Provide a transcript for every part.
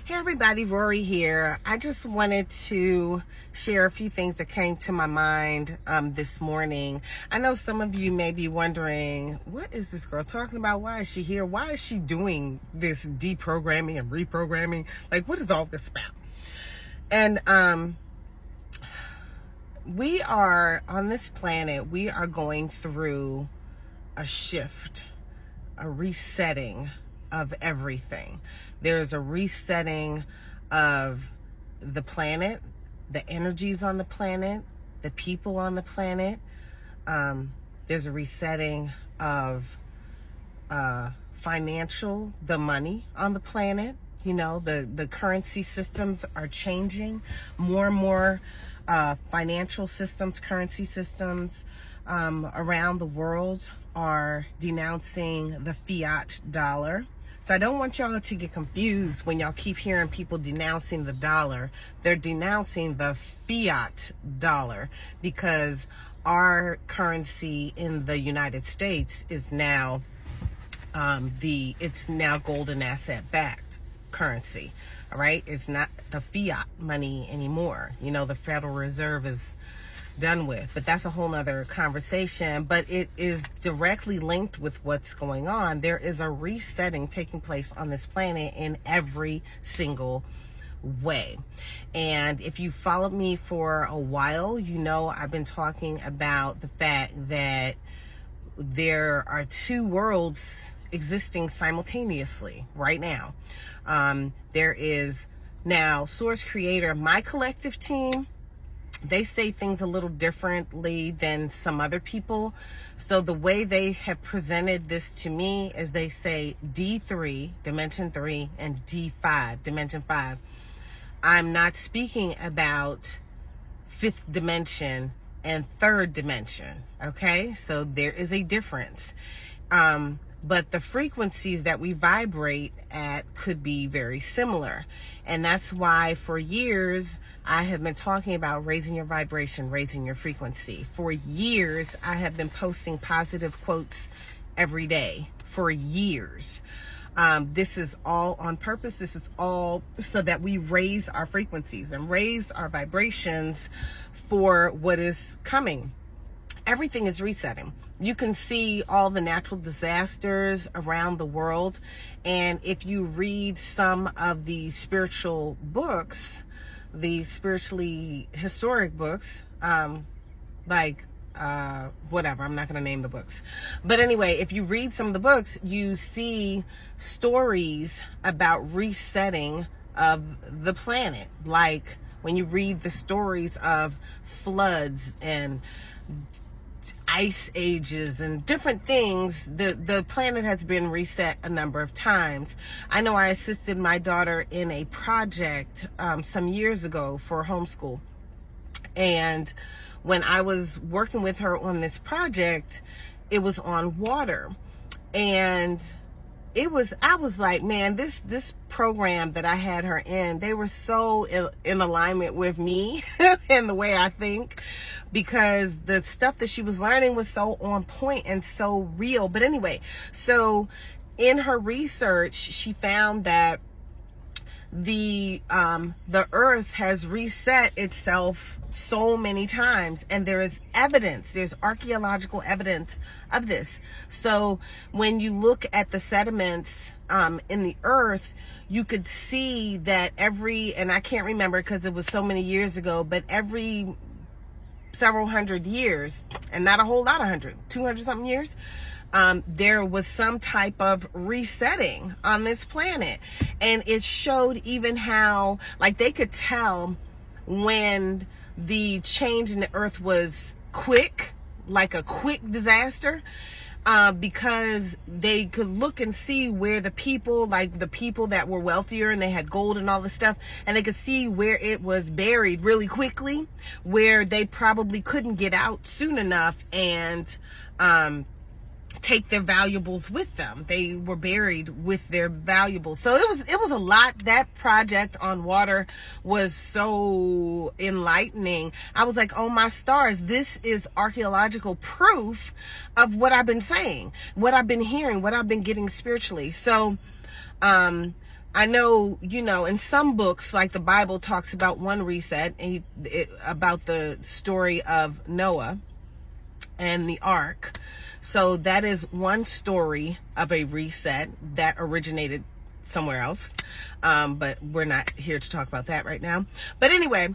Hey everybody, Rorree here. I just wanted to share a few things that came to my mind this morning. I know some of you may be wondering, what is this girl talking about? Why is she here? Why is she doing this deprogramming and reprogramming? Like, what is all this about? And we are on this planet, we are going through a shift, a resetting of everything. There's a resetting of the planet, the energies on the planet, the people on the planet. There's a resetting of the money on the planet. You know, the currency systems are changing. More and more financial systems, currency systems around the world are denouncing the fiat dollar. So I don't want y'all to get confused when y'all keep hearing people denouncing the dollar. They're denouncing the fiat dollar because our currency in the United States is now it's now golden asset backed currency. All right, it's not the fiat money anymore. You know, the Federal Reserve is done with, but that's a whole nother conversation. But it is directly linked with what's going on. There is a resetting taking place on this planet in every single way. And if you followed me for a while, you know I've been talking about the fact that there are two worlds existing simultaneously right now. There is now Source Creator, my collective team. They say things a little differently than some other people. So the way they have presented this to me is they say D3, Dimension 3, and D5, Dimension 5. I'm not speaking about fifth dimension and third dimension, okay? So there is a difference. But the frequencies that we vibrate at could be very similar. And that's why for years, I have been talking about raising your vibration, raising your frequency. For years, I have been posting positive quotes every day for years. This is all on purpose. This is all so that we raise our frequencies and raise our vibrations for what is coming. Everything is resetting. You can see all the natural disasters around the world. And if you read some of the spiritual books, the spiritually historic books, whatever, I'm not going to name the books. But anyway, if you read some of the books, you see stories about resetting of the planet. Like when you read the stories of floods and ice ages and different things, the planet has been reset a number of times. I know I assisted my daughter in a project some years ago for homeschool. And when I was working with her on this project, it was on water. And I was like, man, this program that I had her in, they were so in alignment with me and the way I think, because the stuff that she was learning was so on point and so real. But anyway, so in her research, she found that the earth has reset itself so many times, and there is evidence, there's archaeological evidence of this. So when you look at the sediments in the earth, you could see that and I can't remember because it was so many years ago, but every several hundred years, and not a whole lot of 200 something years, there was some type of resetting on this planet. And it showed even how, like, they could tell when the change in the earth was quick, like a quick disaster, because they could look and see where the people that were wealthier and they had gold and all this stuff, and they could see where it was buried really quickly, where they probably couldn't get out soon enough and take their valuables with them. They were buried with their valuables. So it was a lot. That project on water was so enlightening. I was like, oh my stars, this is archaeological proof of what I've been saying, what I've been hearing, what I've been getting spiritually. So I know, in some books, like the Bible talks about one reset, about the story of Noah and the ark. So that is one story of a reset that originated somewhere else. But we're not here to talk about that right now. But anyway,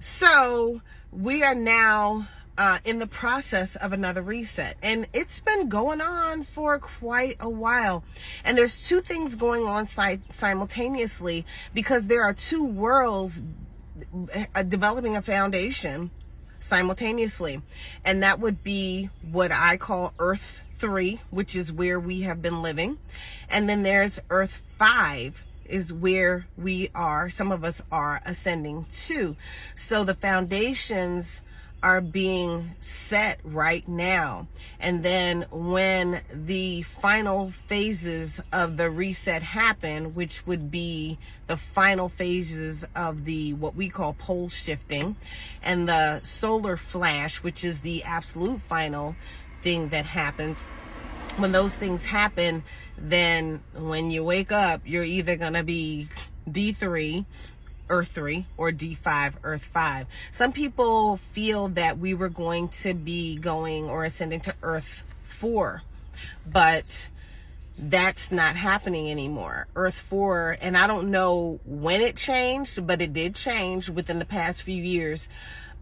so we are now in the process of another reset, and it's been going on for quite a while. And there's two things going on simultaneously, because there are two worlds developing a foundation simultaneously, and that would be what I call Earth 3, which is where we have been living, and then there's Earth 5 is where we are, some of us are ascending to. So the foundations are being set right now, and then when the final phases of the reset happen, which would be the final phases of the what we call pole shifting and the solar flash, which is the absolute final thing that happens, when those things happen, then when you wake up, you're either gonna be D3, Earth 3, or D5, Earth 5. Some people feel that we were going to be going or ascending to Earth 4, but that's not happening anymore. Earth 4, and I don't know when it changed, but it did change within the past few years.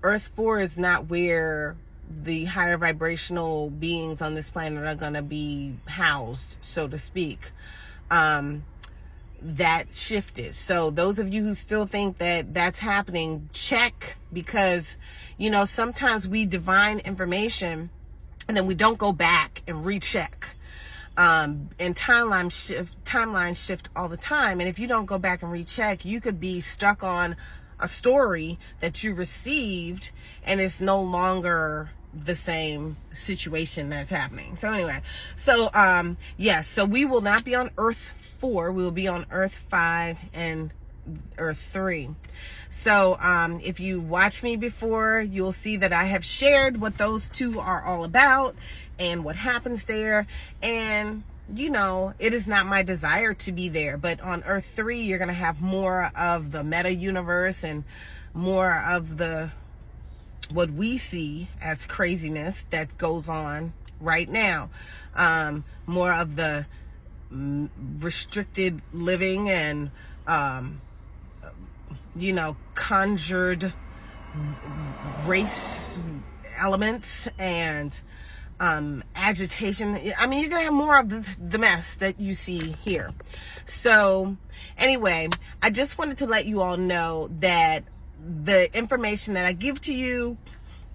Earth 4 is not where the higher vibrational beings on this planet are going to be housed, so to speak. That shifted. So those of you who still think that that's happening, check, because sometimes we divine information and then we don't go back and recheck. And timelines shift all the time, and if you don't go back and recheck, you could be stuck on a story that you received and it's no longer the same situation that's happening. So anyway, so so we will not be on Earth 4, we will be on Earth 5 and Earth 3. So if you watch me before, you'll see that I have shared what those two are all about and what happens there. And it is not my desire to be there, but on Earth 3, you're going to have more of the meta universe and more of the what we see as craziness that goes on right now. More of the restricted living and conjured race elements and agitation. I mean, you're gonna have more of the mess that you see here. So anyway, I just wanted to let you all know that the information that I give to you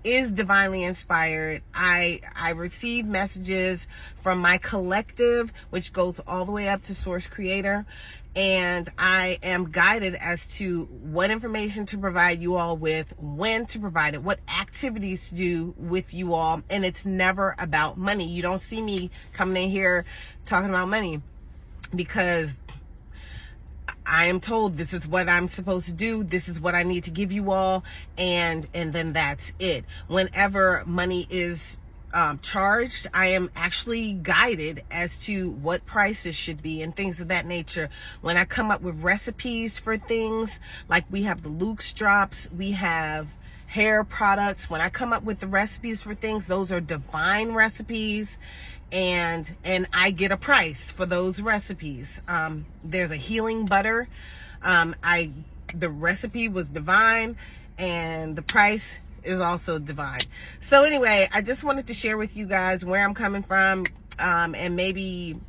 is divinely inspired. I receive messages from my collective, which goes all the way up to Source Creator, and I am guided as to what information to provide you all with, when to provide it, what activities to do with you all. And it's never about money. You don't see me coming in here talking about money, because I am told this is what I'm supposed to do, this is what I need to give you all, and then that's it. Whenever money is charged, I am actually guided as to what prices should be and things of that nature. When I come up with recipes for things, like we have the Luke's drops, we have hair products. When I come up with the recipes for things, those are divine recipes, and I get a price for those recipes. There's a healing butter. The recipe was divine, and the price is also divine. So anyway, I just wanted to share with you guys where I'm coming from, and maybe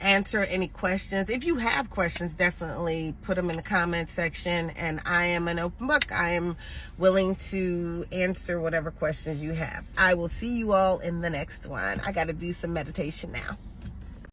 answer any questions. If you have questions, definitely put them in the comment section, and I am an open book. I am willing to answer whatever questions you have. I will see you all in the next one. I got to do some meditation now.